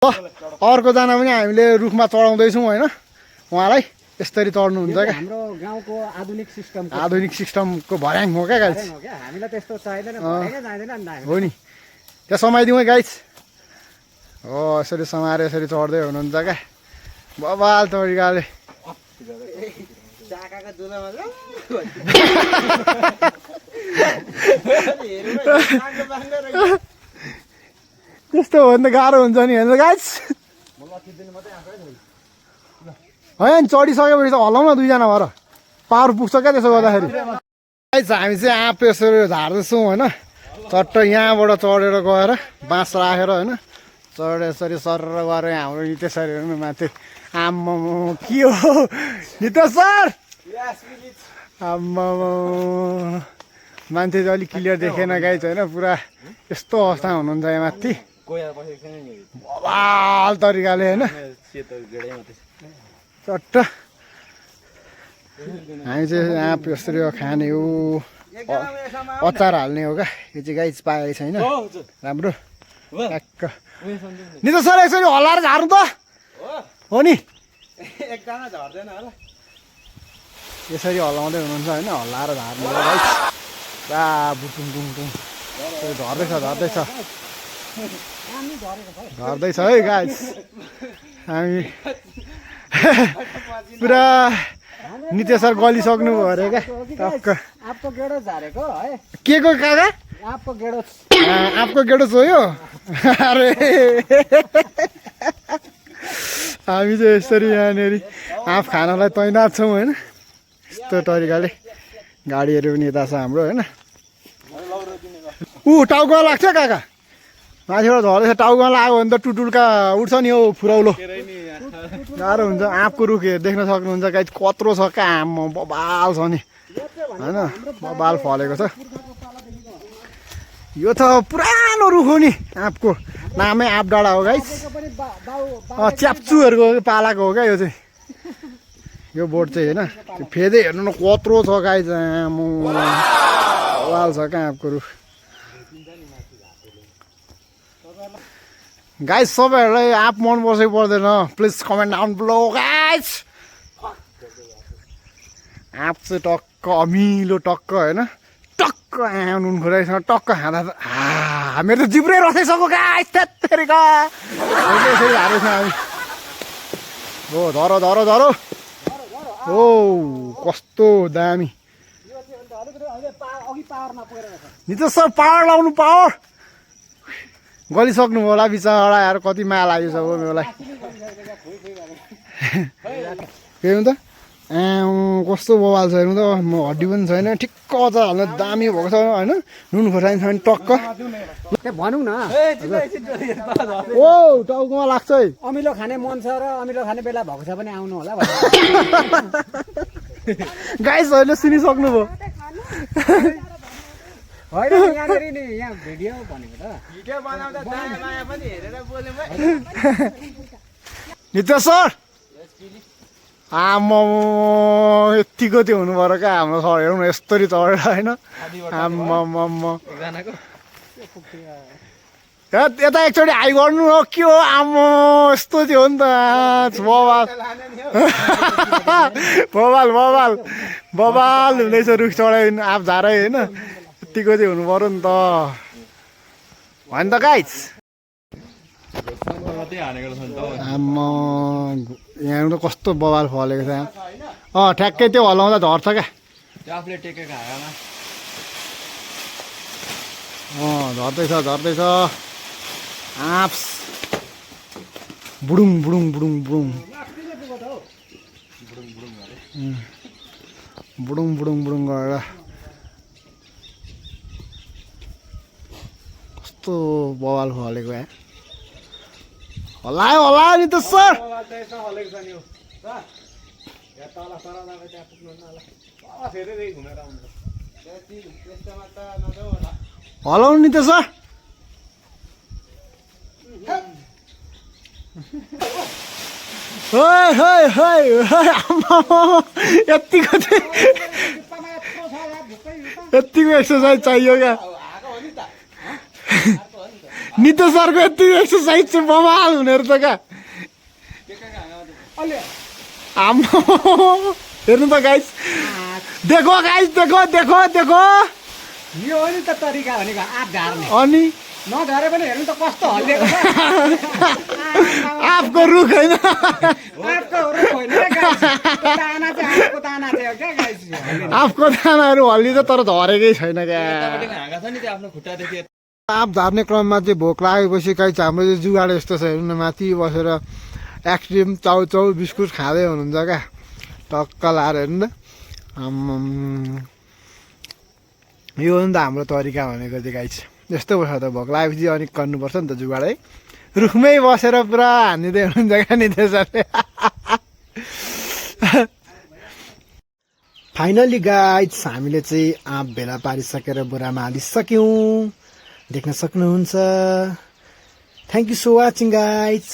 अर्कोजना पनि हामीले रुखमा चढाउँदैछौँ होइन उहाँलाई यसरी चढ्नुहुन्छ क्या हाम्रो गाउँको आधुनिक सिस्टमको भर्याङ हो क्या गाइस हामीलाई त्यस्तो चाहिँदैन भर्याङै चाहिँदैन नि हो नि त्यहाँ समाइदिउँ है गाइस हो यसरी समाएर यसरी चढ्दै हुनुहुन्छ क्या बबाल तरिकाले त्यस्तो हो भने त गाह्रो हुन्छ नि हेर्नु गाइस होइन चढिसकेपछि त हलाउँ न दुईजना भएर पावर पुग्छ क्या त्यसो गर्दाखेरि गाइस हामी चाहिँ आँप यसरी झार्दैछौँ होइन चट्ट यहाँबाट चढेर गएर बाँस राखेर होइन चढेर यसरी सर गएर हाम्रो नितेश सर हेर्नु माथि आम्मा के हो नितेश सर आम्मा मान्छे चाहिँ अलिक क्लियर देखेन गाइस होइन पुरा यस्तो अवस्था हुनुहुन्छ यहाँ माथि बवाल तरिकाले होइन चट्ट हामी चाहिँ आँप यसरी खाने हो अचार हाल्ने हो क्या यो चाहिँ गाइस पाएको छैन राम्रो ट्याक्क नितेश सर यसरी हल्लाएर झार्नु त हो नि एकजना झर्दैन होला यसरी हल्लाउँदै हुनुहुन्छ होइन हल्लाएर झार्नु गाइस पुरा बुटुङ टुङ टुङ झर्दैछ झर्दैछ है गाइस हामी पुरा नितेश सर गलिसक्नु भयो अरे क्या टक्क आपको गेडो झारेको है के को काका आपको गेडो आपको गेडो छोयो अरे हामी चाहिँ यसरी यहाँनिर आँप खानलाई तैनात छौँ होइन यस्तो तरिकाले गाडीहरू पनि यता छ हाम्रो होइन टाउको लाग्छ काका माथिबाट झर्दैछ टाउकोमा लाग्यो भने त टुटुल्का उठ्छ नि हौ फुरौलो गाह्रो हुन्छ आँपको रुख देख्न सक्नुहुन्छ गाइस कत्रो छ क्या आँप बबाल छ नि होइन बबाल फलेको छ यो त पुरानो रुख हो नि आँपको नामै आँप डाँडा हो गाइस च्याप्चुहरूको पालाको हो क्या यो चाहिँ यो बोट चाहिँ होइन त्यो फेदै हेर्नु न कत्रो छ गाइस आम्मो बबाल छ क्या आँपको रुख गाइस सबैहरूलाई आँप मन पर्छ कि पर्दैन please comment down below guys आँप चाहिँ टक्क अमिलो टक्क होइन टक्क नुन खुराइसँग टक्क खाँदा मेरो त जिब्रै रसाइसक्यो गाइस त्यत्तेरिका यसरी हारेछ हामी हो धरो धरो धरो हो कस्तो दामी नितेश सर पावर लाउनु पावर गलिसक्नु होला बिचरा यार कति माया लाग्यो सब मलाई के हो त कस्तो बवाल छ हेर्नु त म हड्डी पनि छैन ठिक्क अचार हाल्न दामी भएको छ होइन नुन खोर्सानी छ भने टक्क भनौँ न ओ टाउकोमा लाग्छ है अमिलो खाने मन छ र अमिलो खाने बेला भएको छ भने आउनु होला गाइस अहिले सुनिसक्नु भयो होइन यहाँनिर नि यहाँ भिडियो भनेको त भिडियो बनाउँदा दया माया पनि हेरेर बोल्नु नितेश सर आम्मा यतिको त्यो हुनु पर्यो क्या हाम्रो सर हेरौँ न यस्तरी चढेर होइन आम्मा यता एकचोटि हाई गर्नु हो के हो आम्मा यस्तो थियो हो नि त बबाल बबाल बबाल बबाल हुँदैछ रुख चढाइ आँप झारै होइन यतिको चाहिँ हुनु पर्यो नि त होइन त गाइस आम्मा यहाँ त कस्तो बबाल फलेको छ यहाँ ठ्याक्कै त्यो हलाउँदा झर्छ क्या झर्दैछ झर्दैछ आँप बुडुङ बुडुङ बुडुङ बुडुङ बुडुङ बुडुङ बुडुङ गरेर कस्तो बवाल फलेको यहाँ हल्लायो हल्लायो नि त सर हलाउनु नि त सर यतिको यतिको एक्सर्साइज चाहियो क्या नितेश सरको यति एक्सर्साइज चाहिँ बवाल हुने रहेछ क्या आम्मा हेर्नु त गाइस देखो गाइस देखो देखो देखो यो हो नि त तरिका भनेको आँप झार्ने अनि नझरे पनि हेर्नु त कस्तो हल्लिएको छ आफको रुख होइन आँपको रुख होइन क्या गाइस दाना चाहिँ आँपको दाना थियो क्या गाइस आफको दानाहरू हल्लिन्छ तर झरेकै छैन क्या आँप झार्ने क्रममा चाहिँ भोक लागेपछि कहीँ हाम्रो चाहिँ जुगाड यस्तो छ हेर्नु न माथि बसेर आइसक्रिम चाउचाउ बिस्कुट खाँदै हुनुहुन्छ क्या टक्क लाएर हेर्नु न यो हो नि त हाम्रो तरिका भनेको चाहिँ गाइस यस्तो बस्छ त भोक लागेपछि अनि गर्नुपर्छ नि त जुगाड है रुखमै बसेर पुरा हानिदिँदै हुनुहुन्छ क्या नितेशहरूले फाइनली गाइस हामीले चाहिँ आँप भेला पारिसकेर बोरामा हालिसक्यौँ देख्न सक्नुहुन्छ thank you so watching guys